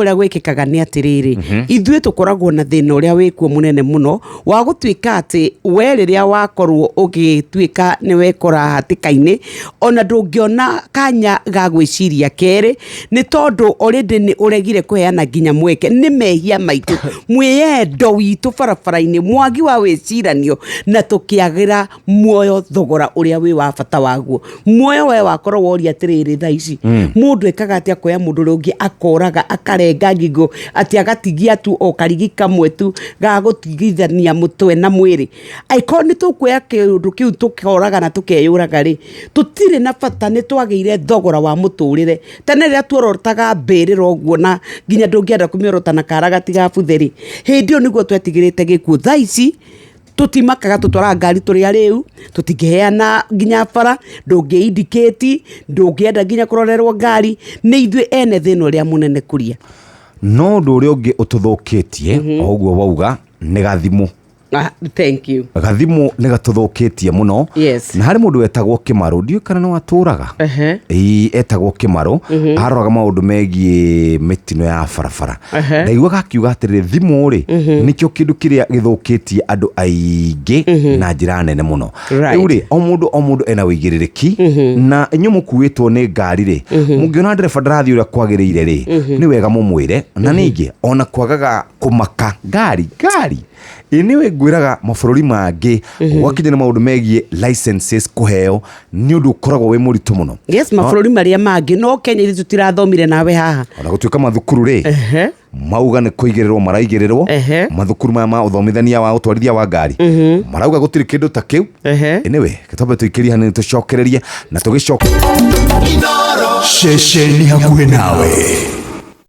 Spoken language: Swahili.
Uria gwikikaga ni atiriri ithuĩ tukoragwo na thina uria wikuo munene muno wa gutwika ati we riria wakorwo ugitwika ni wekora hatikaini ona ndungiona kanya ga gwiciria keri ni tondu already ni uregire kuheana nginya mweke ni mehia maitu mwiyendo witu barabara-ini mwagi wa wiciranio na tukiagira muoyo thogora uria wi wa bata waguo muoyo we wakorwo woria atiriri thaa ici mundu ekaga atia koya mundu rungi akoraga akarenga ngigo ati agatigia tu o karigi kamwe tu ga gutigithania mutwe na mwiri aiko ni tukuya kindu kiu tukoraga na tukeyuraga ri tutire na bata ni twageire thogora wa muturire tene ria tuorotaga mbirira oguo na nginya ndungienda kumiorota na karaga tiga butheri hindio niguo twetigirite gikuo thaa ici tutimakaga tutwara ngari turia riu tutingeheana nginya bara ndungiindicate ndungienda nginya kurorerwo ngari ni ithuĩ ene thina uria munene kuria no ndu uria ungi ututhukitie oguo wauga ni gathimu. Thank you. Gathimu ni gatuthukitie muno. Yes. Na hari mundu wetagwo Kimaru ndio kana no aturaga etagwo Kimaru aroraga maundu megie mitino ya barabara na igwa gakiuga atiri thimu ri nikio kindu kiria githukitie andu aingi na njira nene muno. Riu ri o mundu ena wigiririki na inyu mukuitwo ni ngari ri mungiona ndereba ndarathi uria kwagiriire ri ni wega mumwire na ningi ona kwagaga kumaka ngari iniwe gwiraga mabururi mangi wakinya na maundu megie licenses kuheo ni undu ukoragwo we muritu muno. Yes, mabururi maria mangi no Kenya ithu tirathomire nawe haha ona gutuika mathukuru ri mauga ni kuigirirwo maraigirirwo mathukuru ma uthomithania wa utwarithia wa ngari marauga gutiri kindu ta kiu iniwe gitobe tuikiria hani tucokererie na tugicoka shesheni hakuhe nawe.